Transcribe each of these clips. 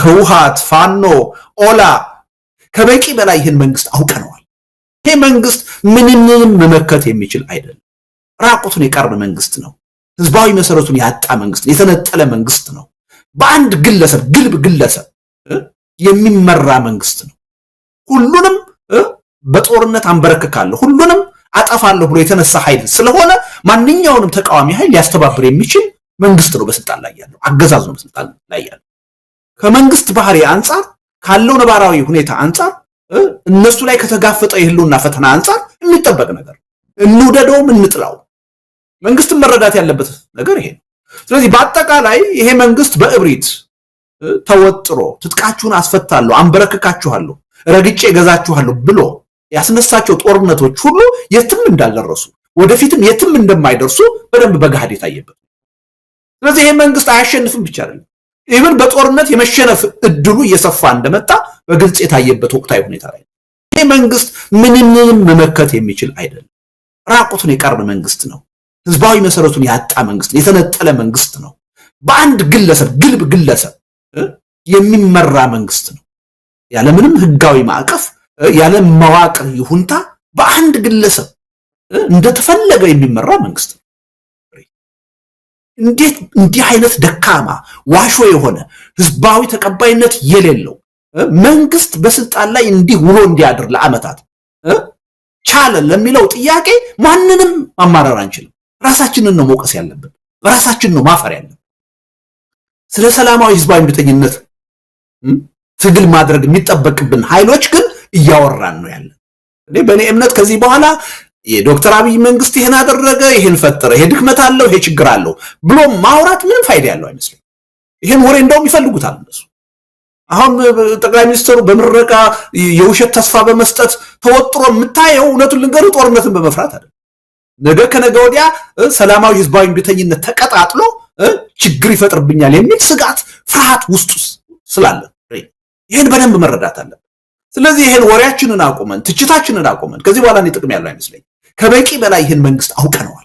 ህውሃት፣ ፋኖ፣ ኦላ ከበቂ በላይ ይህን መንግስት አውቀነዋል። ይሄ መንግስት ምንንም መመከት የሚችል አይደለም። ራቁቱን የቀረ መንግስት ነው። ህዝባዊ መሰረቱን ያጣ መንግስት ነው። የተነጠለ መንግስት ነው። በአንድ ግለሰብ ግለሰብ የሚመራ መንግስት ነው። ሁሉንም በጦርነት አንበረክካለሁ፣ ሁሉንም አጠፋለሁ ብሎ የተነሳ ኃይል ስለሆነ ማንኛውንም ተቃዋሚ ኃይል ሊያስተባብር የሚችል መንግስት ነው በስልጣን ላይ ያለው፣ አገዛዝ ነው በስልጣን ላይ ያለው። ከመንግስት ባህሪ አንጻር ካለው ነባራዊ ሁኔታ አንጻር እነሱ ላይ ከተጋፈጠ የህልውና ፈተና አንጻር የሚጠበቅ ነገር እንውደደውም እንጥላው መንግስትን መረዳት ያለበት ነገር ይሄ ነው። ስለዚህ በአጠቃላይ ይሄ መንግስት በእብሪት ተወጥሮ ትጥቃችሁን አስፈታለሁ፣ አንበረክካችኋለሁ፣ ረግጬ ገዛችኋለሁ ብሎ ያስነሳቸው ጦርነቶች ሁሉ የትም እንዳልደረሱ ወደፊትም የትም እንደማይደርሱ በደንብ በገሃድ የታየበት። ስለዚህ ይሄ መንግስት አያሸንፍም ብቻ አይደለም፣ ኢቭን በጦርነት የመሸነፍ እድሉ እየሰፋ እንደመጣ በግልጽ የታየበት ወቅታዊ ሁኔታ ላይ ይሄ መንግስት ምንንም መመከት የሚችል አይደለም። ራቁቱን የቀረ መንግስት ነው። ህዝባዊ መሰረቱን ያጣ መንግስት ነው። የተነጠለ መንግስት ነው። በአንድ ግለሰብ የሚመራ መንግስት ነው። ያለምንም ህጋዊ ማዕቀፍ ያለ መዋቅር ይሁንታ በአንድ ግለሰብ እንደተፈለገ የሚመራ መንግስት ነው። እንዴት እንዲህ አይነት ደካማ ዋሾ የሆነ ህዝባዊ ተቀባይነት የሌለው መንግስት በስልጣን ላይ እንዲህ ውሎ እንዲያድር ለአመታት ቻለ ለሚለው ጥያቄ ማንንም ማማረር አንችልም። ራሳችንን ነው መውቀስ ያለብን፣ በራሳችን ነው ማፈር ያለብን። ስለ ሰላማዊ ህዝባዊ እምቢተኝነት ትግል ማድረግ የሚጠበቅብን ኃይሎች ግን እያወራን ነው ያለን። በእኔ እምነት ከዚህ በኋላ የዶክተር አብይ መንግስት ይሄን አደረገ፣ ይሄን ፈጠረ፣ ይሄ ድክመት አለው፣ ይሄ ችግር አለው ብሎ ማውራት ምንም ፋይዳ ያለው አይመስልም። ይሄን ወሬ እንደውም ይፈልጉታል እነሱ። አሁን ጠቅላይ ሚኒስትሩ በምረቃ የውሸት ተስፋ በመስጠት ተወጥሮ የምታየው እውነቱን ልንገሩ ጦርነትን በመፍራት አይደል። ነገ ከነገ ወዲያ ሰላማዊ ህዝባዊ እምቢተኝነት ተቀጣጥሎ ችግር ይፈጥርብኛል የሚል ስጋት፣ ፍርሃት ውስጥ ስላለ ይሄን በደንብ መረዳት አለብን። ስለዚህ ይሄን ወሬያችንን አቆመን፣ ትችታችንን አቆመን ከዚህ በኋላ እኔ ጥቅም ያለው አይመስለኝም። ከበቂ በላይ ይሄን መንግስት አውቀነዋል።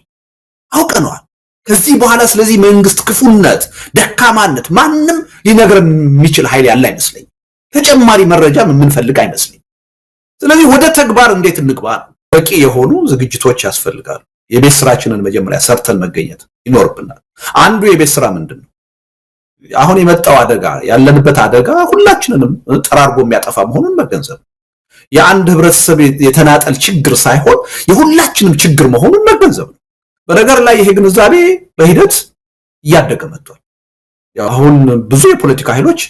ከዚህ በኋላ ስለዚህ መንግስት ክፉነት፣ ደካማነት ማንም ሊነግረን የሚችል ኃይል ያለ አይመስለኝም። ተጨማሪ መረጃም የምንፈልግ አይመስለኝም። ስለዚህ ወደ ተግባር እንዴት እንግባ? በቂ የሆኑ ዝግጅቶች ያስፈልጋሉ። የቤት ስራችንን መጀመሪያ ሰርተን መገኘት ይኖርብናል። አንዱ የቤት ስራ ምንድነው? አሁን የመጣው አደጋ ያለንበት አደጋ ሁላችንንም ጠራርጎ የሚያጠፋ መሆኑን መገንዘብ፣ የአንድ ህብረተሰብ የተናጠል ችግር ሳይሆን የሁላችንም ችግር መሆኑን መገንዘብ ነው። በነገር ላይ ይሄ ግንዛቤ በሂደት እያደገ መጥቷል። አሁን ብዙ የፖለቲካ ኃይሎች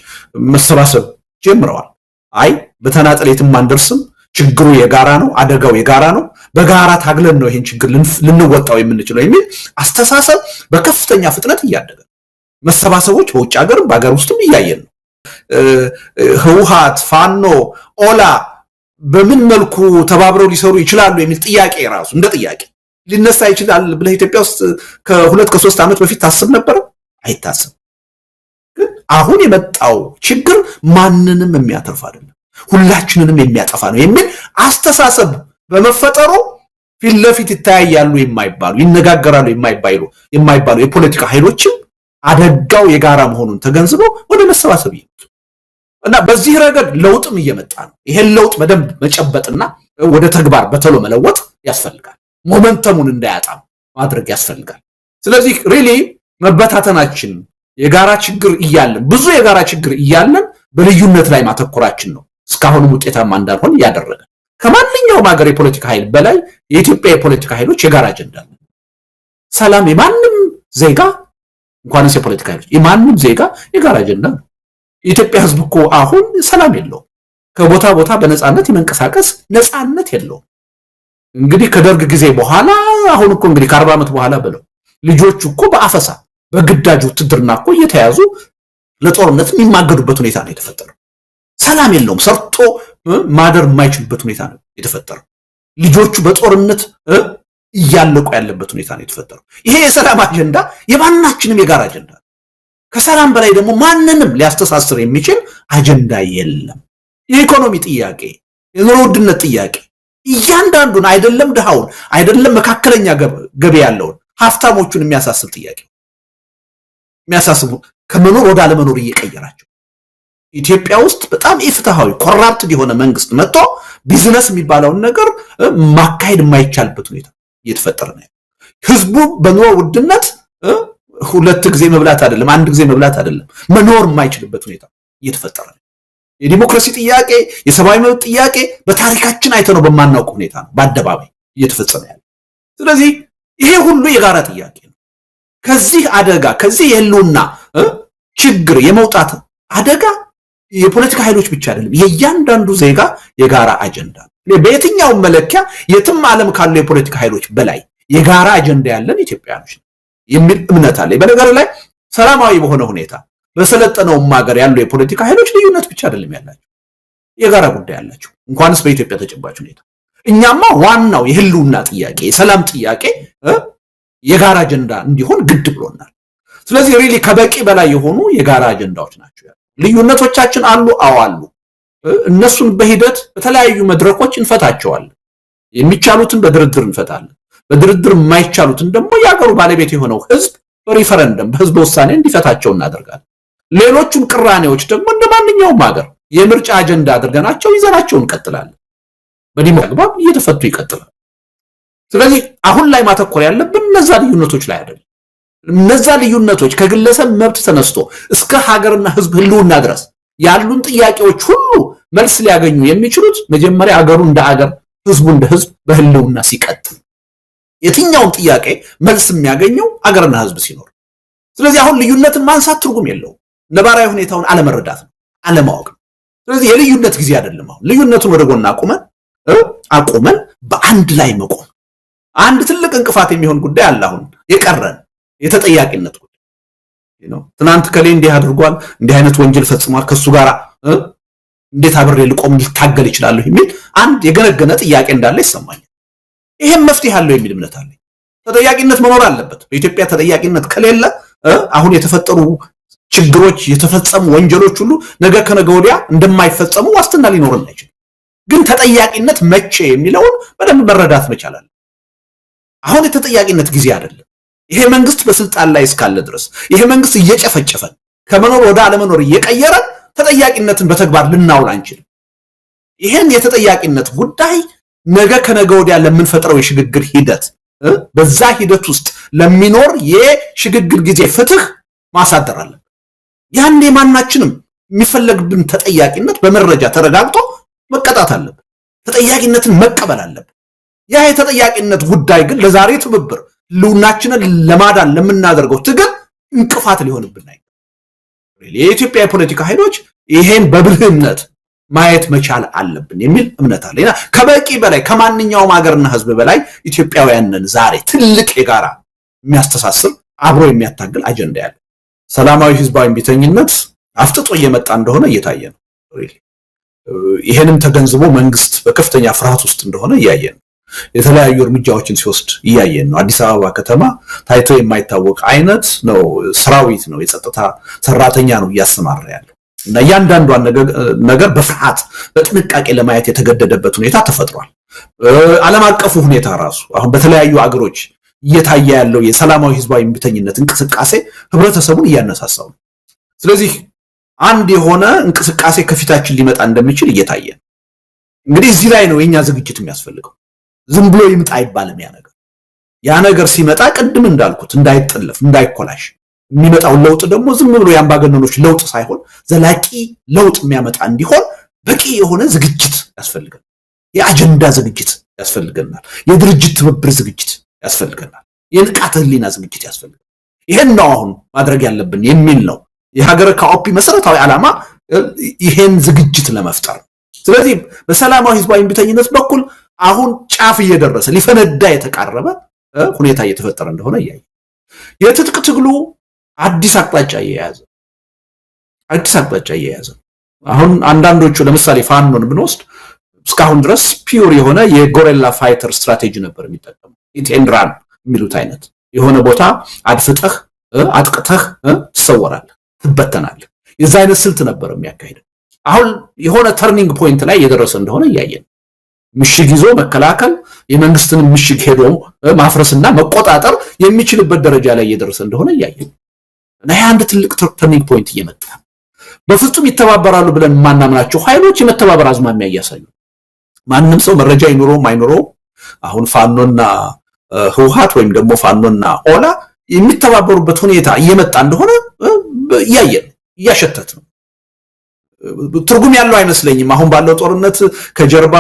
መሰባሰብ ጀምረዋል። አይ በተናጠል የትም አንደርስም፣ ችግሩ የጋራ ነው፣ አደጋው የጋራ ነው፣ በጋራ ታግለን ነው ይሄን ችግር ልንወጣው የምንችለው የሚል አስተሳሰብ በከፍተኛ ፍጥነት እያደገ መሰባሰቦች በውጭ ሀገርም በሀገር ውስጥም እያየን ነው። ህውሃት፣ ፋኖ፣ ኦላ በምን መልኩ ተባብረው ሊሰሩ ይችላሉ የሚል ጥያቄ ራሱ እንደ ጥያቄ ሊነሳ ይችላል ብለህ ኢትዮጵያ ውስጥ ከ2-3 ዓመት በፊት ታስብ ነበር? አይታሰብም። ግን አሁን የመጣው ችግር ማንንም የሚያተርፍ አይደለም፣ ሁላችንንም የሚያጠፋ ነው የሚል አስተሳሰብ በመፈጠሩ ፊት ለፊት ይተያያሉ የማይባሉ ይነጋገራሉ የማይባሉ የፖለቲካ ኃይሎችም አደጋው የጋራ መሆኑን ተገንዝበው ወደ መሰባሰብ ይመጡ እና በዚህ ረገድ ለውጥም እየመጣ ነው። ይሄን ለውጥ በደንብ መጨበጥና ወደ ተግባር በተሎ መለወጥ ያስፈልጋል። ሞመንተሙን እንዳያጣም ማድረግ ያስፈልጋል። ስለዚህ ሪሊ መበታተናችን የጋራ ችግር እያለን ብዙ የጋራ ችግር እያለን በልዩነት ላይ ማተኮራችን ነው እስካሁንም ውጤታማ እንዳልሆን ያደረገ። ከማንኛውም ሀገር የፖለቲካ ኃይል በላይ የኢትዮጵያ የፖለቲካ ኃይሎች የጋራ አጀንዳ ነው። ሰላም የማንም ዜጋ እንኳንስ የፖለቲካ ኃይሎች የማንም ዜጋ የጋራ አጀንዳ ነው። የኢትዮጵያ ሕዝብ እኮ አሁን ሰላም የለውም። ከቦታ ቦታ በነፃነት የመንቀሳቀስ ነፃነት የለውም። እንግዲህ ከደርግ ጊዜ በኋላ አሁን እኮ እንግዲህ ከ40 ዓመት በኋላ ብለው ልጆቹ እኮ በአፈሳ በግዳጅ ውትድርና እኮ እየተያዙ ለጦርነት የሚማገዱበት ሁኔታ ነው የተፈጠረው። ሰላም የለውም። ሰርቶ ማደር የማይችልበት ሁኔታ ነው የተፈጠረው። ልጆቹ በጦርነት እያለቁ ያለበት ሁኔታ ነው የተፈጠረው። ይሄ የሰላም አጀንዳ የማናችንም የጋራ አጀንዳ። ከሰላም በላይ ደግሞ ማንንም ሊያስተሳስር የሚችል አጀንዳ የለም። የኢኮኖሚ ጥያቄ፣ የኑሮ ውድነት ጥያቄ እያንዳንዱን አይደለም ድሃውን አይደለም መካከለኛ ገቢ ያለውን ሀብታሞቹን የሚያሳስብ ጥያቄ የሚያሳስቡ ከመኖር ወደ አለመኖር እየቀየራቸው ኢትዮጵያ ውስጥ በጣም ኢፍትሃዊ ኮራፕትድ የሆነ መንግስት መጥቶ ቢዝነስ የሚባለውን ነገር ማካሄድ የማይቻልበት ሁኔታ እየተፈጠረ ነው። ህዝቡ በኑሮ ውድነት ሁለት ጊዜ መብላት አይደለም አንድ ጊዜ መብላት አይደለም መኖር የማይችልበት ሁኔታ እየተፈጠረ ነው። የዲሞክራሲ ጥያቄ የሰብአዊ መብት ጥያቄ በታሪካችን አይተነው በማናውቀው ሁኔታ ነው በአደባባይ እየተፈጸመ ያለው። ስለዚህ ይሄ ሁሉ የጋራ ጥያቄ ነው። ከዚህ አደጋ ከዚህ የህልውና ችግር የመውጣት አደጋ የፖለቲካ ኃይሎች ብቻ አይደለም የእያንዳንዱ ዜጋ የጋራ አጀንዳ ነው። በየትኛውም መለኪያ የትም ዓለም ካሉ የፖለቲካ ኃይሎች በላይ የጋራ አጀንዳ ያለን ኢትዮጵያኖች ነው የሚል እምነት አለ። በነገር ላይ ሰላማዊ በሆነ ሁኔታ በሰለጠነውም ሀገር ያሉ የፖለቲካ ኃይሎች ልዩነት ብቻ አይደለም ያላቸው የጋራ ጉዳይ ያላቸው እንኳንስ በኢትዮጵያ ተጨባጭ ሁኔታ። እኛማ ዋናው የህልውና ጥያቄ የሰላም ጥያቄ የጋራ አጀንዳ እንዲሆን ግድ ብሎናል። ስለዚህ ሪሊ ከበቂ በላይ የሆኑ የጋራ አጀንዳዎች ናቸው ያሉ። ልዩነቶቻችን አሉ አሉ። እነሱን በሂደት በተለያዩ መድረኮች እንፈታቸዋለን። የሚቻሉትን በድርድር እንፈታለን። በድርድር የማይቻሉትን ደግሞ የሀገሩ ባለቤት የሆነው ህዝብ በሪፈረንደም በህዝብ ውሳኔ እንዲፈታቸው እናደርጋለን። ሌሎቹን ቅራኔዎች ደግሞ እንደማንኛውም ሀገር የምርጫ አጀንዳ አድርገናቸው ይዘናቸው እንቀጥላለን። በዲሞክራሲ አግባብ እየተፈቱ ይቀጥላል። ስለዚህ አሁን ላይ ማተኮር ያለብን እነዛ ልዩነቶች ላይ አይደለም። እነዛ ልዩነቶች ከግለሰብ መብት ተነስቶ እስከ ሀገርና ህዝብ ህልውና ድረስ ያሉን ጥያቄዎች ሁሉ መልስ ሊያገኙ የሚችሉት መጀመሪያ ሀገሩ እንደ ሀገር ህዝቡ እንደ ህዝብ በህልውና ሲቀጥል የትኛውም ጥያቄ መልስ የሚያገኘው ሀገርና ህዝብ ሲኖር። ስለዚህ አሁን ልዩነትን ማንሳት ትርጉም የለውም። ነባራዊ ሁኔታውን አለመረዳት ነው፣ አለማወቅ ነው። ስለዚህ የልዩነት ጊዜ አይደለም። አሁን ልዩነቱን ወደ ጎን አቁመን በአንድ ላይ መቆም። አንድ ትልቅ እንቅፋት የሚሆን ጉዳይ አለ አሁን የቀረን የተጠያቂነት ጉዳይ ነው። ትናንት ከሌ እንዲህ አድርጓል እንዲህ አይነት ወንጀል ፈጽሟል ከሱ ጋር እንዴት አብሬ ልቆም ሊታገል ይችላል የሚል አንድ የገነገነ ጥያቄ እንዳለ ይሰማኛል። ይሄም መፍትሄ አለው የሚል እምነት አለኝ። ተጠያቂነት መኖር አለበት። በኢትዮጵያ ተጠያቂነት ከሌለ አሁን የተፈጠሩ ችግሮች የተፈጸሙ ወንጀሎች ሁሉ ነገ ከነገ ወዲያ እንደማይፈጸሙ ዋስትና ሊኖርና አይችልም። ግን ተጠያቂነት መቼ የሚለውን በደንብ መረዳት መቻል አለ። አሁን የተጠያቂነት ጊዜ አይደለም። ይሄ መንግስት በስልጣን ላይ እስካለ ድረስ ይሄ መንግስት እየጨፈጨፈን ከመኖር ወደ አለመኖር እየቀየረ ተጠያቂነትን በተግባር ልናውል አንችልም። ይሄን የተጠያቂነት ጉዳይ ነገ ከነገ ወዲያ ለምንፈጥረው የሽግግር ሂደት በዛ ሂደት ውስጥ ለሚኖር የሽግግር ጊዜ ፍትህ ማሳደር አለብን። ያኔ ማናችንም የሚፈለግብን ተጠያቂነት በመረጃ ተረጋግጦ መቀጣት አለብን። ተጠያቂነትን መቀበል አለብን። ያ የተጠያቂነት ጉዳይ ግን ለዛሬ ትብብር ልውናችንን ለማዳን ለምናደርገው ትግል እንቅፋት ሊሆንብን አይገባም። የኢትዮጵያ የፖለቲካ ኃይሎች ይሄን በብልህነት ማየት መቻል አለብን የሚል እምነት አለና ከበቂ በላይ ከማንኛውም ሀገርና ህዝብ በላይ ኢትዮጵያውያንን ዛሬ ትልቅ የጋራ የሚያስተሳስብ አብሮ የሚያታግል አጀንዳ ያለ ሰላማዊ ህዝባዊ እምቢተኝነት አፍጥጦ እየመጣ እንደሆነ እየታየ ነው። ይሄንም ተገንዝቦ መንግስት በከፍተኛ ፍርሃት ውስጥ እንደሆነ እያየን ነው። የተለያዩ እርምጃዎችን ሲወስድ እያየን ነው። አዲስ አበባ ከተማ ታይቶ የማይታወቅ አይነት ነው ሰራዊት ነው የጸጥታ ሰራተኛ ነው እያሰማራ ያለው እና እያንዳንዷን ነገር በፍርሃት በጥንቃቄ ለማየት የተገደደበት ሁኔታ ተፈጥሯል። ዓለም አቀፉ ሁኔታ ራሱ አሁን በተለያዩ አገሮች እየታየ ያለው የሰላማዊ ህዝባዊ እምቢተኝነት እንቅስቃሴ ህብረተሰቡን እያነሳሳው ነው። ስለዚህ አንድ የሆነ እንቅስቃሴ ከፊታችን ሊመጣ እንደሚችል እየታየ ነው። እንግዲህ እዚህ ላይ ነው የኛ ዝግጅት የሚያስፈልገው። ዝም ብሎ ይምጣ አይባልም። ያ ነገር ሲመጣ ቅድም እንዳልኩት እንዳይጠለፍ እንዳይኮላሽ የሚመጣው ለውጥ ደግሞ ዝም ብሎ የአምባገነኖች ለውጥ ሳይሆን ዘላቂ ለውጥ የሚያመጣ እንዲሆን በቂ የሆነ ዝግጅት ያስፈልገናል። የአጀንዳ ዝግጅት ያስፈልገናል። የድርጅት ትብብር ዝግጅት ያስፈልገናል። የንቃተ ህሊና ዝግጅት ያስፈልገናል። ይሄን ነው አሁን ማድረግ ያለብን የሚል ነው የሀገረ ካኦፒ መሰረታዊ ዓላማ ይሄን ዝግጅት ለመፍጠር። ስለዚህ በሰላማዊ ህዝባዊ እምቢተኝነት በኩል አሁን ጫፍ እየደረሰ ሊፈነዳ የተቃረበ ሁኔታ እየተፈጠረ እንደሆነ እያየ የትጥቅ ትግሉ አዲስ አቅጣጫ እየያዘ አሁን አንዳንዶቹ ለምሳሌ ፋኖን ብንወስድ እስካሁን ድረስ ፒውር የሆነ የጎሬላ ፋይተር ስትራቴጂ ነበር የሚጠቀሙ ኢት ኤንድ ራን የሚሉት አይነት የሆነ ቦታ አድፍጠህ አጥቅተህ ትሰወራለህ፣ ትበተናለህ። የዛ አይነት ስልት ነበር የሚያካሂደው። አሁን የሆነ ተርኒንግ ፖይንት ላይ እየደረሰ እንደሆነ እያየን ምሽግ ይዞ መከላከል የመንግስትን ምሽግ ሄዶ ማፍረስና መቆጣጠር የሚችልበት ደረጃ ላይ እየደረሰ እንደሆነ እያየን እና ይሄ አንድ ትልቅ ተርኒንግ ፖይንት እየመጣ በፍጹም ይተባበራሉ ብለን ማናምናቸው ኃይሎች የመተባበር አዝማሚያ እያሳዩ ማንንም ሰው መረጃ ይኖረውም አይኖረውም አሁን ፋኖና ህውሃት ወይም ደግሞ ፋኖና ኦላ የሚተባበሩበት ሁኔታ እየመጣ እንደሆነ ያያየን ያሸተት ነው ትርጉም ያለው አይመስለኝም አሁን ባለው ጦርነት ከጀርባ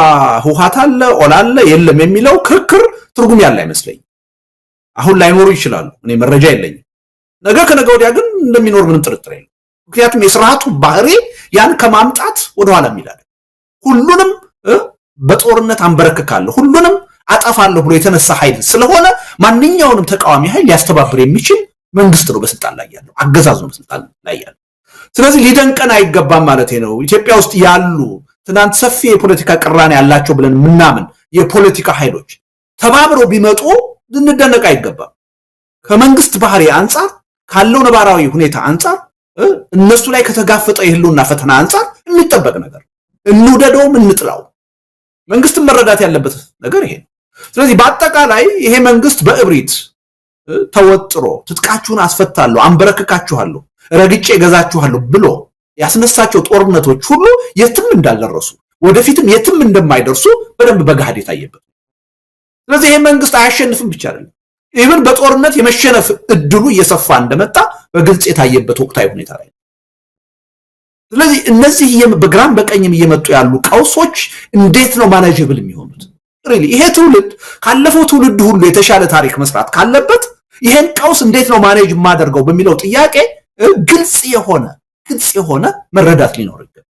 ህውሃት አለ ኦላ አለ የለም የሚለው ክርክር ትርጉም ያለው አይመስለኝም አሁን ላይኖሩ ይችላሉ እኔ መረጃ የለኝም ነገ ከነገ ወዲያ ግን እንደሚኖር ምንም ጥርጥር የለም ምክንያቱም የሥርዓቱ ባህሪ ያን ከማምጣት ወደ ኋላ የሚላል ሁሉንም በጦርነት አንበረክካለሁ ሁሉንም አጠፋለሁ ብሎ የተነሳ ኃይል ስለሆነ ማንኛውንም ተቃዋሚ ኃይል ያስተባብር የሚችል መንግስት ነው በስልጣን ላይ ያለው አገዛዝ ነው በስልጣን ላይ ያለው ስለዚህ ሊደንቀን አይገባም ማለት ነው ኢትዮጵያ ውስጥ ያሉ ትናንት ሰፊ የፖለቲካ ቅራኔ ያላቸው ብለን ምናምን የፖለቲካ ኃይሎች ተባብረው ቢመጡ ልንደነቅ አይገባም ከመንግስት ባህሪ አንፃር ካለው ነባራዊ ሁኔታ አንፃር እነሱ ላይ ከተጋፈጠ የህልውና ፈተና አንፃር የሚጠበቅ ነገር እንውደደውም እንጥላው መንግስትን መረዳት ያለበት ነገር ይሄ ስለዚህ በአጠቃላይ ይሄ መንግስት በእብሪት ተወጥሮ ትጥቃችሁን አስፈታለሁ አንበረክካችኋለሁ ረግጬ ገዛችኋለሁ ብሎ ያስነሳቸው ጦርነቶች ሁሉ የትም እንዳልደረሱ ወደፊትም የትም እንደማይደርሱ በደንብ በጋድ የታየበት ስለዚህ ይሄ መንግስት አያሸንፍም ብቻ አይደለም ኢቭን በጦርነት የመሸነፍ እድሉ እየሰፋ እንደመጣ በግልጽ የታየበት ወቅታዊ ሁኔታ ላይ ስለዚህ እነዚህ በግራም በቀኝም እየመጡ ያሉ ቀውሶች እንዴት ነው ማኔጀብል የሚሆኑት ሪሊ ይሄ ትውልድ ካለፈው ትውልድ ሁሉ የተሻለ ታሪክ መስራት ካለበት ይሄን ቀውስ እንዴት ነው ማኔጅ ማደርገው በሚለው ጥያቄ ግልጽ የሆነ መረዳት ሊኖር ይገባል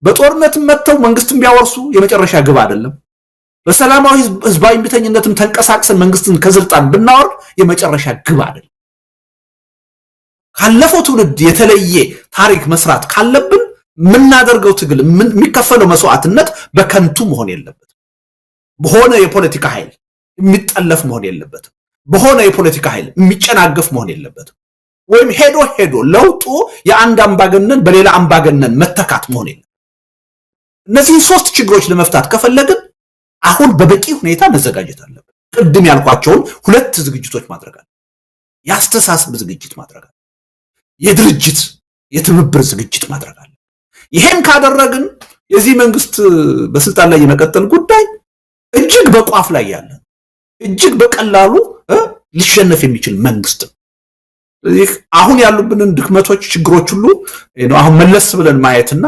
በጦርነት መተው መንግስትን ቢያወርሱ የመጨረሻ ግብ አይደለም በሰላማዊ ህዝባዊ ቢተኝነትም ተንቀሳቅሰን መንግስትን ከስልጣን ብናወርድ የመጨረሻ ግብ አይደለም ካለፈው ትውልድ የተለየ ታሪክ መስራት ካለብን ምናደርገው ትግል የሚከፈለው መስዋዕትነት በከንቱ መሆን የለበትም በሆነ የፖለቲካ ኃይል የሚጠለፍ መሆን የለበትም በሆነ የፖለቲካ ኃይል የሚጨናገፍ መሆን የለበትም ወይም ሄዶ ለውጡ የአንድ አምባገነን በሌላ አምባገነን መተካት መሆን የለበትም እነዚህ ሶስት ችግሮች ለመፍታት ከፈለግን አሁን በበቂ ሁኔታ መዘጋጀት አለብን ቅድም ያልኳቸውን ሁለት ዝግጅቶች ማድረግ አለብን ያስተሳሰብ ዝግጅት ማድረግ አለብን የድርጅት የትብብር ዝግጅት ማድረግ አለብን ይሄን ካደረግን የዚህ መንግስት በስልጣን ላይ የመቀጠል ጉዳይ እጅግ በቋፍ ላይ ያለ እጅግ በቀላሉ ሊሸነፍ የሚችል መንግስት አሁን ያሉብንን ድክመቶች ችግሮች ሁሉ አሁን መለስ ብለን ማየትና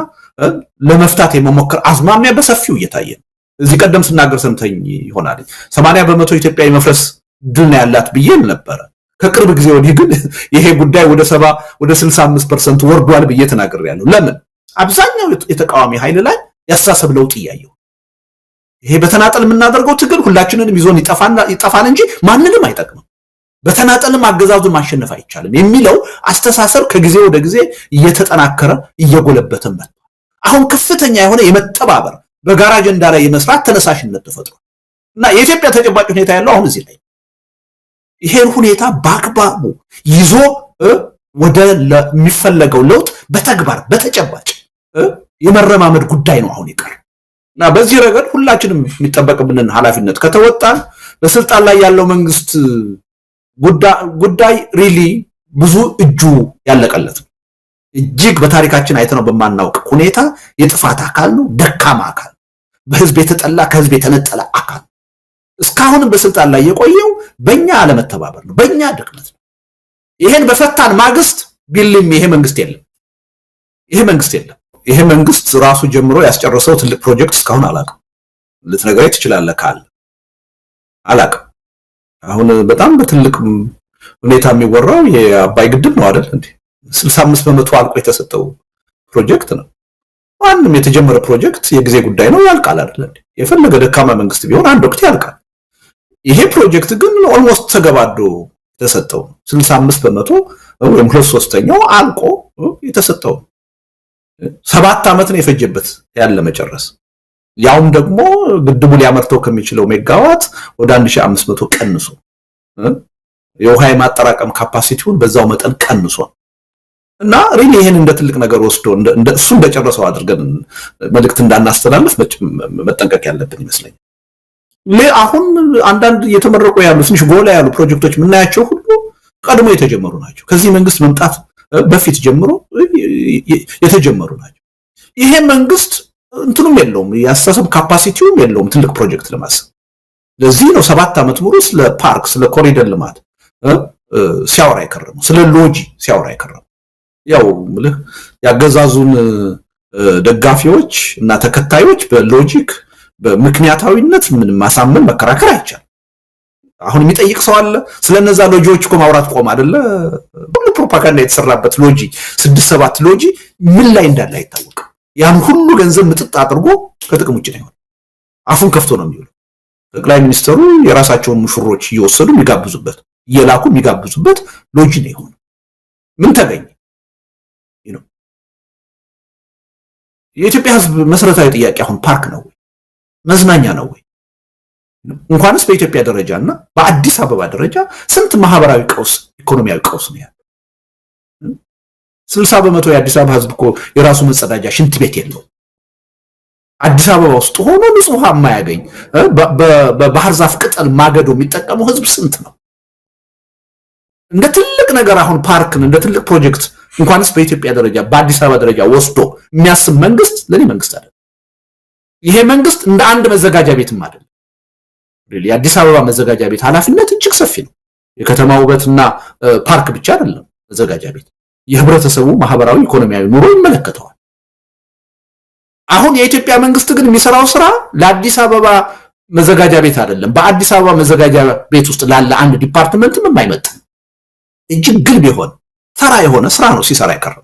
ለመፍታት የመሞከር አዝማሚያ በሰፊው እየታየ ነው እዚህ ቀደም ስናገር ሰምተኝ ይሆናል 80% ኢትዮጵያ የመፍረስ ድል ነው ያላት ብዬ ነበር ከቅርብ ጊዜ ወዲህ ግን ይሄ ጉዳይ ወደ 65% ወርዷል ብዬ ተናግሬያለሁ ለምን አብዛኛው የተቃዋሚ ኃይል ላይ ያስተሳሰብ ለውጥ ያየው ይሄ በተናጠል የምናደርገው ትግል ሁላችንንም ይዞን ይጠፋን እንጂ ማንንም አይጠቅምም በተናጠልም አገዛዙን ማሸነፍ አይቻልም የሚለው አስተሳሰብ ከጊዜ ወደ ጊዜ እየተጠናከረ እየጎለበተ መጥቷል አሁን ከፍተኛ የሆነ የመተባበር በጋራ አጀንዳ ላይ የመስራት ተነሳሽነት ተፈጥሯል እና የኢትዮጵያ ተጨባጭ ሁኔታ ያለው አሁን እዚህ ላይ ይሄን ሁኔታ በአግባቡ ይዞ ወደ የሚፈለገው ለውጥ በተግባር በተጨባጭ የመረማመድ ጉዳይ ነው አሁን ይቀር እና በዚህ ረገድ ሁላችንም የሚጠበቅብንን ኃላፊነት ከተወጣን በስልጣን ላይ ያለው መንግስት ጉዳይ ሪሊ ብዙ እጁ ያለቀለት እጅግ በታሪካችን አይተነው በማናውቅ ሁኔታ የጥፋት አካል ነው ደካማ አካል በህዝብ የተጠላ ከህዝብ የተነጠለ አካል እስካሁንም በስልጣን ላይ የቆየው በእኛ አለመተባበር ነው በእኛ ድክመት ነው ይሄን በፈታን ማግስት ቢልም ይሄ መንግስት የለም ይሄ መንግስት ራሱ ጀምሮ ያስጨረሰው ትልቅ ፕሮጀክት እስካሁን አላቀም ልትነግረኝ ትችላለህ ካለ አላቀም አሁን በጣም በትልቅ ሁኔታ የሚወራው የአባይ ግድብ ነው አይደል እንዴ 65% አልቆ የተሰጠው ፕሮጀክት ነው ማንም የተጀመረ ፕሮጀክት የጊዜ ጉዳይ ነው ያልቃል አይደል እንዴ የፈለገ ደካማ መንግስት ቢሆን አንድ ወቅት ያልቃል ይሄ ፕሮጀክት ግን ኦልሞስት ተገባዶ የተሰጠው 65% ወይም 2/3 አልቆ የተሰጠው 7 ዓመት ነው የፈጀበት ያለ መጨረስ ያውም ደግሞ ግድቡ ሊያመርተው ከሚችለው ሜጋዋት ወደ 1500 ቀንሶ የውሃ ማጠራቀም ካፓሲቲውን በዛው መጠን ቀንሶ እና ሪሊ ይሄን እንደ ትልቅ ነገር ወስዶ እንደ እሱ እንደጨረሰው አድርገን መልእክት እንዳናስተላልፍ መጠንቀቅ ያለብን ይመስለኛል አሁን አንዳንድ የተመረቁ ያሉ ትንሽ ጎላ ያሉ ፕሮጀክቶች ምናያቸው ሁሉ ቀድሞ የተጀመሩ ናቸው ከዚህ መንግስት መምጣት በፊት ጀምሮ የተጀመሩ ናቸው። ይሄ መንግስት እንትኑም የለውም ያስተሳሰብ ካፓሲቲውም የለውም ትልቅ ፕሮጀክት ለማሰብ። ለዚህ ነው 7 ዓመት ሙሉ ስለ ፓርክ ስለ ኮሪደር ልማት ሲያወራ የከረመው፣ ስለ ሎጂ ሲያወራ የከረመው። ያው ምልህ ያገዛዙን ደጋፊዎች እና ተከታዮች በሎጂክ በምክንያታዊነት ምን ማሳመን መከራከር አይቻልም። አሁን የሚጠይቅ ሰው አለ? ስለነዛ ሎጂዎች እኮ ማውራት ቆም አይደለ? ሁሉ ፕሮፓጋንዳ የተሰራበት ሎጂ 6-7 ሎጂ ምን ላይ እንዳለ አይታወቅም። ያን ሁሉ ገንዘብ ምጥጥ አድርጎ ከጥቅም ውጭ ነው። አፉን ከፍቶ ነው የሚውለው። ጠቅላይ ሚኒስትሩ የራሳቸውን ሙሽሮች እየወሰዱ የሚጋብዙበት እየላኩ የሚጋብዙበት ሎጂ ነው የሆነው። ምን ተገኘ? የኢትዮጵያ ሕዝብ መሰረታዊ ጥያቄ አሁን ፓርክ ነው ወይ መዝናኛ ነው ወይ? እንኳንስ በኢትዮጵያ ደረጃና በአዲስ አበባ ደረጃ ስንት ማህበራዊ ቀውስ ኢኮኖሚያዊ ቀውስ ነው ያለው። 60% የአዲስ አበባ ሕዝብ እኮ የራሱ መጸዳጃ ሽንት ቤት የለው። አዲስ አበባ ውስጥ ሆኖ ንጹህ ውሃ የማያገኝ በባህር ዛፍ ቅጠል ማገዶ የሚጠቀመው ሕዝብ ስንት ነው? እንደ ትልቅ ነገር አሁን ፓርክን እንደ ትልቅ ፕሮጀክት እንኳንስ በኢትዮጵያ ደረጃ በአዲስ አበባ ደረጃ ወስዶ የሚያስብ መንግስት ለኔ መንግስት አይደለም። ይሄ መንግስት እንደ አንድ መዘጋጃ ቤትም አይደለም። የአዲስ አበባ መዘጋጃ ቤት ኃላፊነት እጅግ ሰፊ ነው። የከተማ ውበትና ፓርክ ብቻ አይደለም መዘጋጃ ቤት፣ የህብረተሰቡ ማህበራዊ ኢኮኖሚያዊ ኑሮ ይመለከተዋል። አሁን የኢትዮጵያ መንግስት ግን የሚሰራው ስራ ለአዲስ አበባ መዘጋጃ ቤት አይደለም። በአዲስ አበባ መዘጋጃ ቤት ውስጥ ላለ አንድ ዲፓርትመንትም የማይመጥን እጅግ ግልብ የሆነ ተራ የሆነ ስራ ነው ሲሰራ ያቀረበው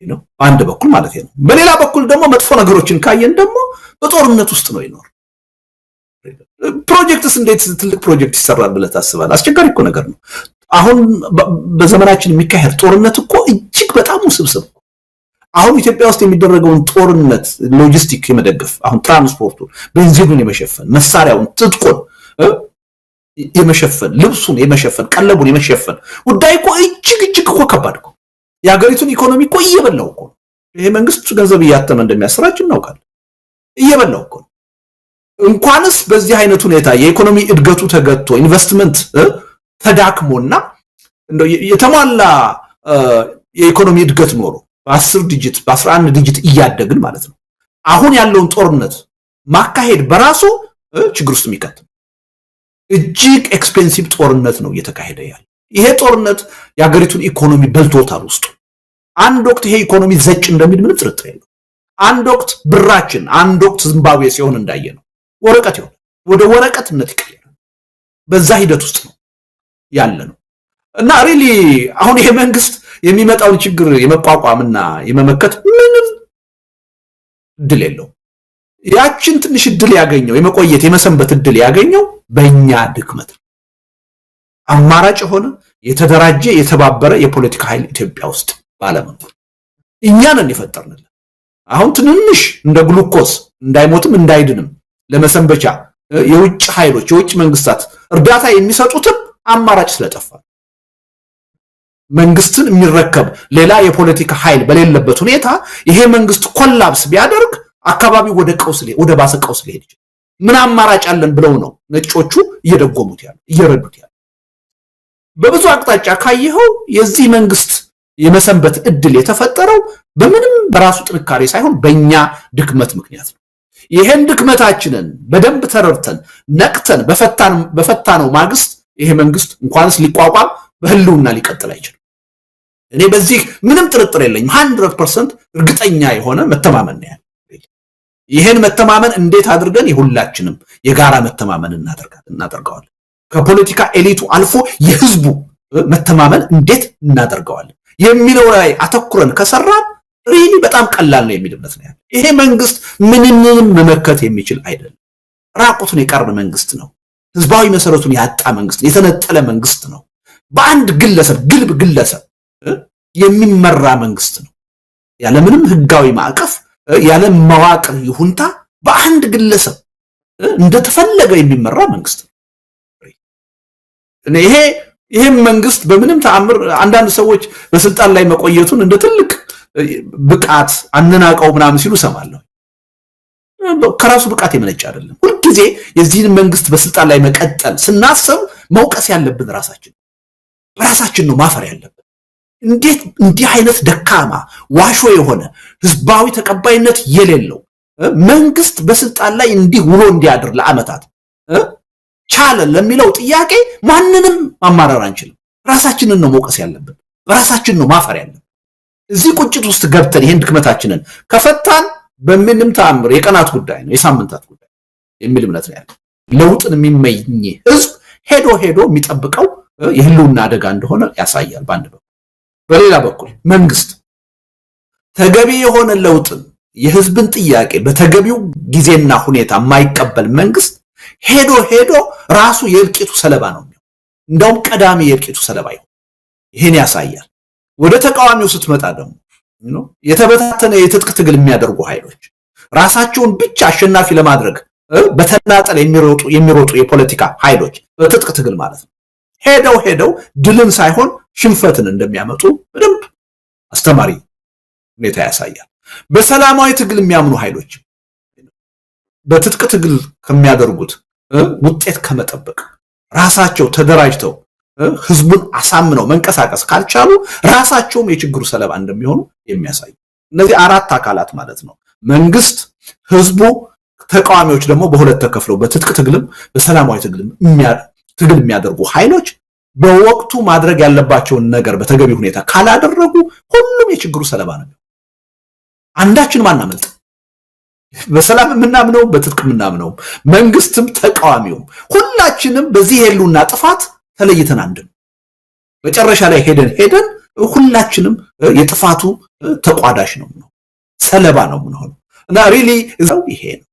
ነው አንድ በኩል ማለት ነው። በሌላ በኩል ደግሞ መጥፎ ነገሮችን ካየን ደግሞ በጦርነት ውስጥ ነው ይኖር። ፕሮጀክትስ እንዴት ትልቅ ፕሮጀክት ይሰራል ብለህ ታስባለህ? አስቸጋሪ እኮ ነገር ነው። አሁን በዘመናችን የሚካሄድ ጦርነት እኮ እጅግ በጣም ውስብስብ። አሁን ኢትዮጵያ ውስጥ የሚደረገውን ጦርነት ሎጂስቲክ የመደገፍ አሁን ትራንስፖርቱ፣ ቤንዚኑን የመሸፈን መሳሪያውን፣ ትጥቁን የመሸፈን ልብሱን የመሸፈን ቀለቡን የመሸፈን ጉዳይ እኮ እጅግ እኮ ከባድ እኮ የሀገሪቱን ኢኮኖሚ እኮ እየበላው እኮ ይሄ መንግስት ገንዘብ እያተመ እንደሚያሰራጭ እናውቃለን። እየበላው እኮ እንኳንስ በዚህ አይነት ሁኔታ የኢኮኖሚ እድገቱ ተገጥቶ ኢንቨስትመንት ተዳክሞና እንደው የተሟላ የኢኮኖሚ እድገት ኖሮ በ10 ዲጂት በ11 ዲጂት እያደግን ማለት ነው። አሁን ያለውን ጦርነት ማካሄድ በራሱ ችግር ውስጥ የሚከት እጅግ ኤክስፔንሲቭ ጦርነት ነው እየተካሄደ ያለ። ይሄ ጦርነት የሀገሪቱን ኢኮኖሚ በልቶታል ውስጡ። አንድ ወቅት ይሄ ኢኮኖሚ ዘጭ እንደሚል ምንም ጥርጥር የለው። አንድ ወቅት ብራችን አንድ ወቅት ዚምባብዌ ሲሆን እንዳየ ነው ወረቀት ይሆን ወደ ወረቀትነት ይቀየራል። በዛ ሂደት ውስጥ ነው ያለ ነው እና ሪሊ አሁን ይሄ መንግስት የሚመጣውን ችግር የመቋቋምና የመመከት ምንም እድል የለው። ያችን ትንሽ እድል ያገኘው የመቆየት የመሰንበት እድል ያገኘው በእኛ ድክመት። አማራጭ የሆነ የተደራጀ የተባበረ የፖለቲካ ኃይል ኢትዮጵያ ውስጥ ባለመኖር እኛንን የፈጠርንልን አሁን ትንንሽ እንደ ግሉኮስ እንዳይሞትም እንዳይድንም ለመሰንበቻ የውጭ ኃይሎች የውጭ መንግስታት እርዳታ የሚሰጡትም አማራጭ ስለጠፋ መንግስትን የሚረከብ ሌላ የፖለቲካ ኃይል በሌለበት ሁኔታ ይሄ መንግስት ኮላፕስ ቢያደርግ አካባቢ ወደ ቀውስ ወደ ባሰ ቀውስ ሊሄድ ይችላል። ምን አማራጭ አለን ብለው ነው ነጮቹ እየደጎሙት ያለው እየረዱት ያለው። በብዙ አቅጣጫ ካየኸው የዚህ መንግስት የመሰንበት እድል የተፈጠረው በምንም በራሱ ጥንካሬ ሳይሆን በእኛ ድክመት ምክንያት ነው። ይሄን ድክመታችንን በደንብ ተረድተን ነቅተን በፈታነው ማግስት ይሄ መንግስት እንኳንስ ሊቋቋም በህልውና ሊቀጥል አይችልም። እኔ በዚህ ምንም ጥርጥር የለኝም። 100% እርግጠኛ የሆነ መተማመን ነው ያለው። ይሄን መተማመን እንዴት አድርገን የሁላችንም የጋራ መተማመን እናደርገዋለን? ከፖለቲካ ኤሊቱ አልፎ የህዝቡ መተማመን እንዴት እናደርገዋለን የሚለው ላይ አተኩረን ከሰራን ሪሊ በጣም ቀላል ነው የሚል እምነት ነው ያለው። ይሄ መንግስት ምንም መመከት የሚችል አይደለም። ራቁቱን የቀረ መንግስት ነው። ህዝባዊ መሰረቱን ያጣ መንግስት፣ የተነጠለ መንግስት ነው። በአንድ ግለሰብ ግልብ ግለሰብ የሚመራ መንግስት ነው። ያለምንም ህጋዊ ማዕቀፍ ያለ መዋቅር ይሁንታ በአንድ ግለሰብ እንደተፈለገ የሚመራ መንግስት ነው። ይሄ መንግስት በምንም ተአምር አንዳንድ ሰዎች በስልጣን ላይ መቆየቱን እንደ ትልቅ ብቃት አነናቀው ምናምን ሲሉ ሰማለሁ። ከራሱ ብቃት የመነጨ አይደለም። ሁልጊዜ የዚህን መንግስት በስልጣን ላይ መቀጠል ስናስብ መውቀስ ያለብን ራሳችን ነው ማፈር ያለብን። እንዴት እንዲህ አይነት ደካማ ዋሾ የሆነ ህዝባዊ ተቀባይነት የሌለው መንግስት በስልጣን ላይ እንዲህ ውሎ እንዲያድር ለአመታት ቻለ ለሚለው ጥያቄ ማንንም ማማረር አንችልም። ራሳችንን ነው መውቀስ ያለብን፣ ራሳችንን ነው ማፈር ያለብን። እዚህ ቁጭት ውስጥ ገብተን ይሄን ድክመታችንን ከፈታን በምንም ተአምር የቀናት ጉዳይ ነው፣ የሳምንታት ጉዳይ የሚል እምነት ነው ያለው። ለውጥን የሚመኝ ህዝብ ሄዶ የሚጠብቀው የህልውና አደጋ እንደሆነ ያሳያል በአንድ በኩል። በሌላ በኩል መንግስት ተገቢ የሆነ ለውጥን የህዝብን ጥያቄ በተገቢው ጊዜና ሁኔታ የማይቀበል መንግስት ሄዶ ራሱ የእልቂቱ ሰለባ ነው የሚሆነው። እንደውም ቀዳሚ የእልቂቱ ሰለባ ይሆን። ይሄን ያሳያል። ወደ ተቃዋሚው ስትመጣ ደግሞ የተበታተነ የትጥቅ ትግል የሚያደርጉ ኃይሎች ራሳቸውን ብቻ አሸናፊ ለማድረግ በተናጠል የሚሮጡ የፖለቲካ ኃይሎች በትጥቅ ትግል ማለት ነው ሄደው ድልን ሳይሆን ሽንፈትን እንደሚያመጡ በደንብ አስተማሪ ሁኔታ ያሳያል። በሰላማዊ ትግል የሚያምኑ ኃይሎች በትጥቅ ትግል ከሚያደርጉት ውጤት ከመጠበቅ ራሳቸው ተደራጅተው ህዝቡን አሳምነው መንቀሳቀስ ካልቻሉ ራሳቸውም የችግሩ ሰለባ እንደሚሆኑ የሚያሳይ እነዚህ አራት አካላት ማለት ነው። መንግስት፣ ህዝቡ፣ ተቃዋሚዎች ደግሞ በሁለት ተከፍለው በትጥቅ ትግልም በሰላማዊ ትግል የሚያደርጉ ኃይሎች በወቅቱ ማድረግ ያለባቸውን ነገር በተገቢ ሁኔታ ካላደረጉ ሁሉም የችግሩ ሰለባ ነው። አንዳችንም አናመልጥ። በሰላም የምናምነው በትጥቅ የምናምነው መንግስትም ተቃዋሚውም ሁላችንም በዚህ የህልውና ጥፋት ተለይተን አንድን መጨረሻ ላይ ሄደን ሁላችንም የጥፋቱ ተቋዳሽ ነው ሰለባ ነው የምንሆነው። እና ሪሊ ይሄ ነው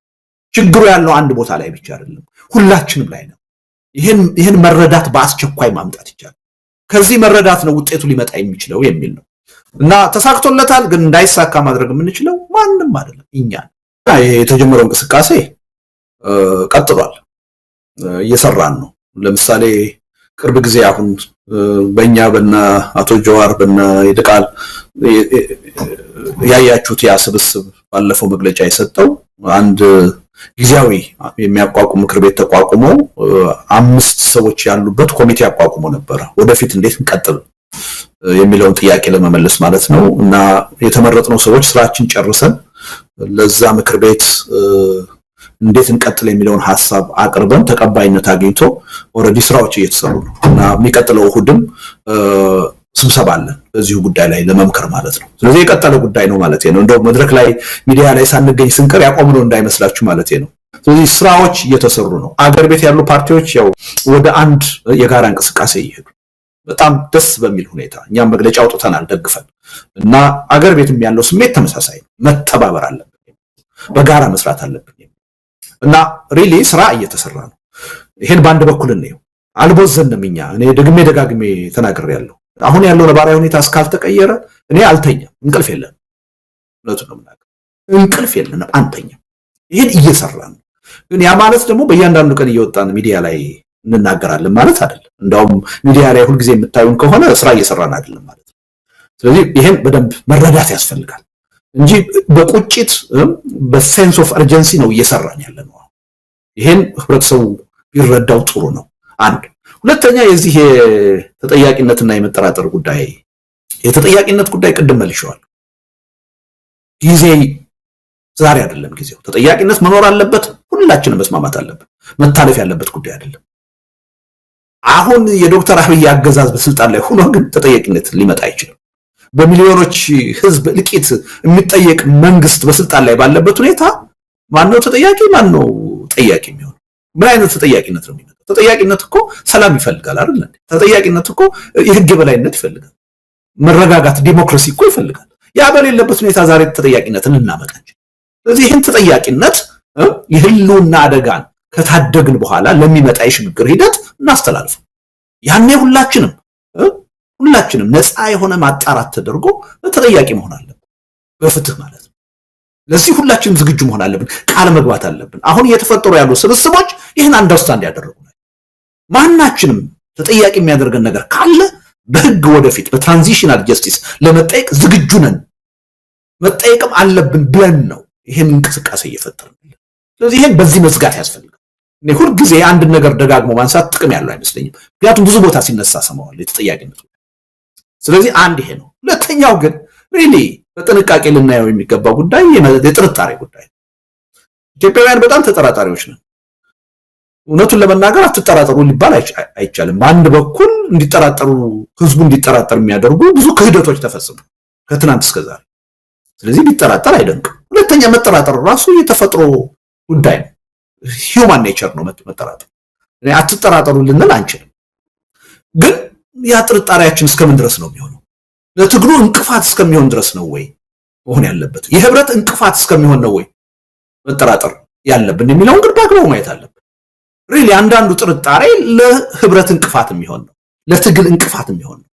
ችግሩ ያለው አንድ ቦታ ላይ ብቻ አይደለም፣ ሁላችንም ላይ ነው። ይሄን መረዳት በአስቸኳይ ማምጣት ይቻላል። ከዚህ መረዳት ነው ውጤቱ ሊመጣ የሚችለው የሚል ነው። እና ተሳክቶለታል። ግን እንዳይሳካ ማድረግ የምንችለው ማንም አይደለም፣ እኛ። የተጀመረው እንቅስቃሴ ቀጥሏል፣ እየሰራን ነው። ለምሳሌ ቅርብ ጊዜ አሁን በእኛ በና አቶ ጀዋር በና ይልቃል ያያችሁት ያ ስብስብ ባለፈው መግለጫ የሰጠው አንድ ጊዜያዊ የሚያቋቁም ምክር ቤት ተቋቁሞ 5 ሰዎች ያሉበት ኮሚቴ አቋቁሞ ነበር። ወደፊት እንዴት እንቀጥል የሚለውን ጥያቄ ለመመለስ ማለት ነው። እና የተመረጥነው ሰዎች ስራችን ጨርሰን ለዛ ምክር ቤት እንዴት እንቀጥል የሚለውን ሐሳብ አቅርበን ተቀባይነት አግኝቶ ኦሬዲ ስራዎች እየተሰሩ ነው። እና የሚቀጥለው እሁድም ስብሰባ አለን በዚሁ ጉዳይ ላይ ለመምከር ማለት ነው። ስለዚህ የቀጠለ ጉዳይ ነው ማለት ነው። እንደው መድረክ ላይ ሚዲያ ላይ ሳንገኝ ስንቀር ያቆምነው እንዳይመስላችሁ ማለት ነው። ስለዚህ ስራዎች እየተሰሩ ነው። አገር ቤት ያሉ ፓርቲዎች ያው ወደ አንድ የጋራ እንቅስቃሴ ይሄዱ በጣም ደስ በሚል ሁኔታ እኛም መግለጫ አውጥተናል ደግፈን። እና አገር ቤትም ያለው ስሜት ተመሳሳይ ነው። መተባበር አለብን፣ በጋራ መስራት አለብን። እና ሪሊ ስራ እየተሰራ ነው። ይሄን በአንድ በኩል ነው አልቦዘንም። እኔ ደጋግሜ ተናግሬያለሁ። አሁን ያለው ነባራዊ ሁኔታ እስካልተቀየረ እኔ አልተኛም። እንቅልፍ የለንም፣ እውነቱን ነው የምናገር፣ እንቅልፍ የለንም፣ አንተኛም። ይሄን እየሰራን ነው። ግን ያ ማለት ደግሞ በእያንዳንዱ ቀን እየወጣን ሚዲያ ላይ እንናገራለን ማለት አይደለም። እንደውም ሚዲያ ላይ ሁልጊዜ የምታዩን ከሆነ ስራ እየሰራን አይደለም ማለት ነው። ስለዚህ ይሄን በደንብ መረዳት ያስፈልጋል እንጂ በቁጭት በሴንስ ኦፍ አርጀንሲ ነው እየሰራን ያለነው። ይሄን ህብረተሰቡ ቢረዳው ጥሩ ነው። አንድ ሁለተኛ የዚህ የተጠያቂነትና የመጠራጠር ጉዳይ የተጠያቂነት ጉዳይ ቅድም መልሼዋለሁ። ጊዜ ዛሬ አይደለም ጊዜው። ተጠያቂነት መኖር አለበት፣ ሁላችንም መስማማት አለበት። መታለፍ ያለበት ጉዳይ አይደለም። አሁን የዶክተር አብይ አገዛዝ በስልጣን ላይ ሆኖ ግን ተጠያቂነት ሊመጣ አይችልም። በሚሊዮኖች ህዝብ እልቂት የሚጠየቅ መንግስት በስልጣን ላይ ባለበት ሁኔታ ማነው ተጠያቂ? ማነው ጠያቂ የሚሆነው? ምን አይነት ተጠያቂነት ነው የሚመጣው? ተጠያቂነት እኮ ሰላም ይፈልጋል አይደል? ተጠያቂነት እኮ የህግ የበላይነት ይፈልጋል፣ መረጋጋት፣ ዲሞክራሲ እኮ ይፈልጋል። ያ በሌለበት ሁኔታ ዛሬ ተጠያቂነትን ልናመጣ እንችላለን። ስለዚህ ይህን ተጠያቂነት የህልውና አደጋን ከታደግን በኋላ ለሚመጣ የሽግግር ሂደት እናስተላልፈው። ያኔ ሁላችንም ነፃ የሆነ ማጣራት ተደርጎ ተጠያቂ መሆን አለብን፣ በፍትህ ማለት ነው። ለዚህ ሁላችንም ዝግጁ መሆን አለብን፣ ቃል መግባት አለብን። አሁን እየተፈጠሩ ያሉ ስብስቦች ይህን አንደርስታንድ ያደረጉ ናቸው። ማናችንም ተጠያቂ የሚያደርገን ነገር ካለ በህግ ወደፊት በትራንዚሽናል ጀስቲስ ለመጠየቅ ዝግጁ ነን፣ መጠየቅም አለብን ብለን ነው ይህን እንቅስቃሴ እየፈጠርን። ስለዚህ ይህን በዚህ መዝጋት ያስፈልጋል። እኔ ሁልጊዜ አንድ ነገር ደጋግሞ ማንሳት ጥቅም ያለው አይመስለኝም። ምክንያቱም ብዙ ቦታ ሲነሳ ሰማዋል የተጠያቂነት ስለዚህ አንድ ይሄ ነው። ሁለተኛው ግን ሪሊ በጥንቃቄ ልናየው የሚገባው ጉዳይ የጥርጣሬ ጉዳይ። ኢትዮጵያውያን በጣም ተጠራጣሪዎች ነን። እውነቱን ለመናገር አትጠራጠሩ ሊባል አይቻልም። በአንድ በኩል እንዲጠራጠሩ ህዝቡ እንዲጠራጠር የሚያደርጉ ብዙ ክህደቶች ተፈጽሙ ከትናንት እስከዛሬ። ስለዚህ ቢጠራጠር አይደንቅም። ሁለተኛ መጠራጠር ራሱ የተፈጥሮ ጉዳይ ነው። ሂውማን ኔቸር ነው መጠራጠር። አትጠራጠሩ ልንል አንችልም። ግን ያ ጥርጣሬያችን እስከምን ድረስ ነው የሚሆነው? ለትግሉ እንቅፋት እስከሚሆን ድረስ ነው ወይ መሆን ያለበት? የህብረት እንቅፋት እስከሚሆን ነው ወይ መጠራጠር ያለብን የሚለውን ግን በአግባቡ ማየት አለብን። ሪሊ አንዳንዱ ጥርጣሬ ለህብረት እንቅፋት የሚሆን ነው፣ ለትግል እንቅፋት የሚሆን ነው።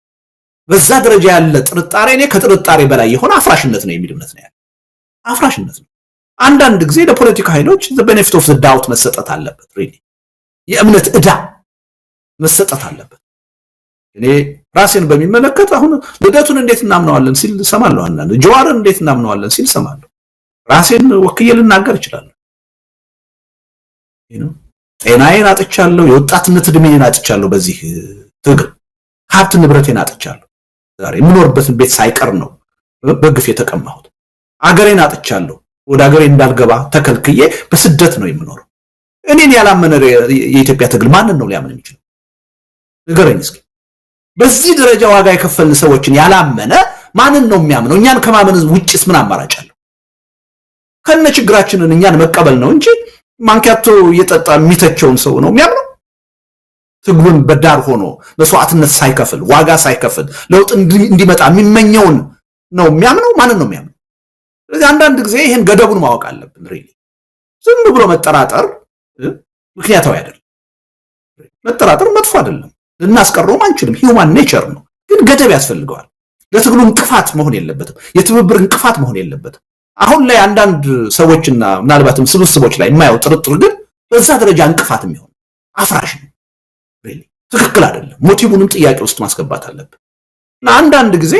በዛ ደረጃ ያለ ጥርጣሬ እኔ ከጥርጣሬ በላይ የሆነ አፍራሽነት ነው የሚል እምነት ነው ያለ። አፍራሽነት ነው። አንዳንድ ጊዜ ለፖለቲካ ኃይሎች ቤኔፊት ኦፍ ዳውት መሰጠት አለበት። ሪሊ የእምነት ዕዳ መሰጠት አለበት። እኔ ራሴን በሚመለከት አሁን ልደቱን እንዴት እናምነዋለን ሲል ሰማለሁ። አንዳንድ ጀዋርን እንዴት እናምነዋለን ሲል ሰማለሁ። ራሴን ወክዬ ልናገር እችላለሁ። ጤናዬን አጥቻለሁ፣ የወጣትነት እድሜን አጥቻለሁ፣ በዚህ ትግል ሀብት ንብረቴን አጥቻለሁ። ዛሬ የምኖርበትን ቤት ሳይቀር ነው በግፍ የተቀማሁት። አገሬን አጥቻለሁ፣ ወደ አገሬ እንዳልገባ ተከልክዬ በስደት ነው የምኖረው። እኔን ያላመነ የኢትዮጵያ ትግል ማንን ነው ሊያምን የሚችለው? ንገረኝ እስኪ። በዚህ ደረጃ ዋጋ የከፈልን ሰዎችን ያላመነ ማንን ነው የሚያምነው? እኛን ከማመን ውጭስ ምን አማራጭ አለው? ከነ ችግራችንን እኛን መቀበል ነው እንጂ ማንኪያቶ እየጠጣ የሚተቸውን ሰው ነው የሚያምነው? ትግሉን በዳር ሆኖ መስዋዕትነት ሳይከፍል ዋጋ ሳይከፍል ለውጥ እንዲመጣ የሚመኘውን ነው የሚያምነው? ማንን ነው የሚያምነው? ስለዚህ አንዳንድ ጊዜ ይሄን ገደቡን ማወቅ አለብን። ሪሊ ዝም ብሎ መጠራጠር ምክንያታዊ አይደለም። መጠራጠር መጥፎ አይደለም፣ ልናስቀረውም አንችልም። ሂውማን ኔቸር ነው። ግን ገደብ ያስፈልገዋል። ለትግሉ እንቅፋት መሆን የለበትም። የትብብር እንቅፋት መሆን የለበትም። አሁን ላይ አንዳንድ ሰዎችና ምናልባትም ስብስቦች ላይ የማየው ጥርጥር ግን በዛ ደረጃ እንቅፋት የሚሆን አፍራሽ ነው። ሪሊ ትክክል አይደለም። ሞቲቭንም ጥያቄ ውስጥ ማስገባት አለብን። እና አንዳንድ ጊዜ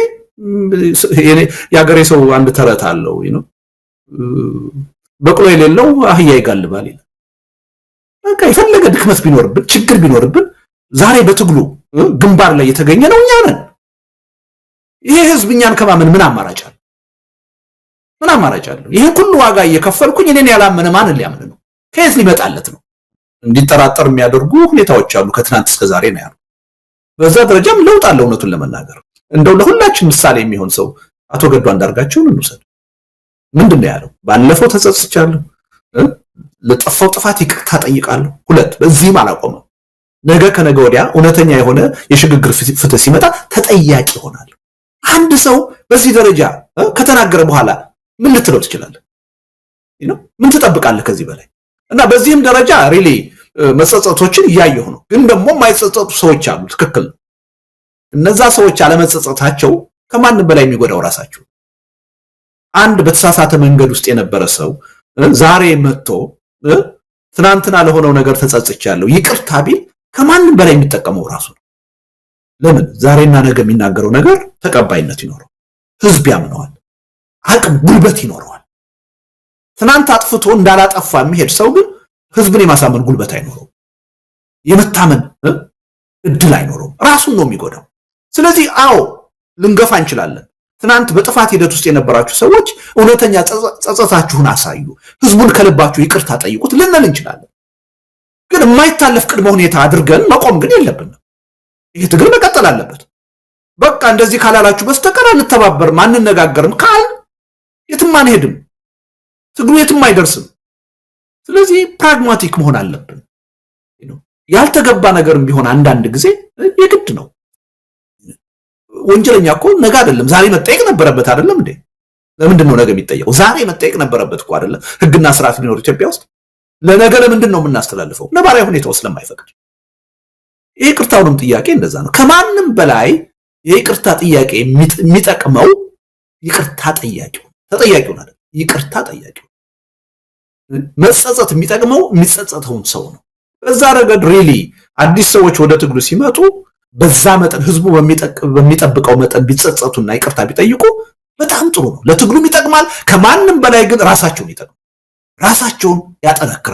የአገሬ ሰው አንድ ተረት አለው ነው በቅሎ የሌለው አህያ ይጋልባል ይላል። በቃ የፈለገ ድክመት ቢኖርብን ችግር ቢኖርብን ዛሬ በትግሉ ግንባር ላይ የተገኘ ነው እኛ ነን። ይሄ ህዝብ እኛን ከማመን ምን አማራጭ አለ? ምን አማራጭ አለ? ይሄ ሁሉ ዋጋ እየከፈልኩኝ እኔን ያላመነ ማንን ሊያምን ነው? ከየት ሊመጣለት ነው? እንዲጠራጠር የሚያደርጉ ሁኔታዎች አሉ። ከትናንት እስከ ዛሬ ነው ያለው። በዛ ደረጃም ለውጥ አለ። እውነቱን ለመናገር እንደው ለሁላችን ምሳሌ የሚሆን ሰው አቶ ገዱ አንዳርጋቸውን እንውሰድ። ምንድነው ያለው? ባለፈው ተጸጽቻለሁ፣ ለጠፋው ጥፋት ይቅርታ ጠይቃለሁ። ሁለት በዚህም አላቆመም። ነገ ከነገ ወዲያ እውነተኛ የሆነ የሽግግር ፍትህ ሲመጣ ተጠያቂ ይሆናል። አንድ ሰው በዚህ ደረጃ ከተናገረ በኋላ ምን ልትለው ትችላለህ? ምን ትጠብቃለህ ከዚህ በላይ? እና በዚህም ደረጃ ሪሊ መጸጸቶችን እያየሁ ነው። ግን ደግሞ የማይጸጸቱ ሰዎች አሉ። ትክክል ነው። እነዛ ሰዎች አለመጸጸታቸው ከማንም በላይ የሚጎዳው ራሳቸው። አንድ በተሳሳተ መንገድ ውስጥ የነበረ ሰው ዛሬ መጥቶ ትናንትና ለሆነው ነገር ተጸጽቻለሁ ይቅርታ ቢል ከማንም በላይ የሚጠቀመው ራሱ ነው። ለምን? ዛሬና ነገ የሚናገረው ነገር ተቀባይነት ይኖረው፣ ህዝብ ያምነዋል፣ አቅም ጉልበት ይኖረዋል። ትናንት አጥፍቶ እንዳላጠፋ የሚሄድ ሰው ግን ህዝብን የማሳመን ጉልበት አይኖረው፣ የመታመን እድል አይኖረው፣ ራሱን ነው የሚጎዳው። ስለዚህ አዎ ልንገፋ እንችላለን። ትናንት በጥፋት ሂደት ውስጥ የነበራችሁ ሰዎች እውነተኛ ጸጸታችሁን አሳዩ፣ ህዝቡን ከልባችሁ ይቅርታ ጠይቁት ልንል እንችላለን። ግን የማይታለፍ ቅድመ ሁኔታ አድርገን መቆም ግን የለብንም። ይህ ትግል መቀጠል አለበት። በቃ እንደዚህ ካላላችሁ በስተቀር አንተባበርም፣ አንነጋገርም ካል የትም አንሄድም፣ ትግሉ የትም አይደርስም። ስለዚህ ፕራግማቲክ መሆን አለብን። ያልተገባ ነገርም ቢሆን አንዳንድ ጊዜ የግድ ነው። ወንጀለኛ እኮ ነገ አይደለም ዛሬ መጠየቅ ነበረበት አይደለም እንዴ? ለምንድን ነው ነገ የሚጠየቀው? ዛሬ መጠየቅ ነበረበት እኮ አይደለም? ህግና ስርዓት ሊኖር ኢትዮጵያ ውስጥ ለነገ ለምንድን ነው የምናስተላልፈው? ነባራዊ ሁኔታው ስለማይፈቅድ። የይቅርታውንም ጥያቄ እንደዛ ነው። ከማንም በላይ የይቅርታ ጥያቄ የሚጠቅመው ይቅርታ ጠያቂው ተጠያቂው አይደል? ይቅርታ ጠያቂው መጸጸት የሚጠቅመው የሚጸጸተውን ሰው ነው። በዛ ረገድ ሪሊ አዲስ ሰዎች ወደ ትግሉ ሲመጡ በዛ መጠን ህዝቡ በሚጠብቀው መጠን ቢጸጸቱና ይቅርታ ቢጠይቁ በጣም ጥሩ ነው። ለትግሉም ይጠቅማል። ከማንም በላይ ግን ራሳቸውን ይጠቅማል፣ ራሳቸውን ያጠነክራል።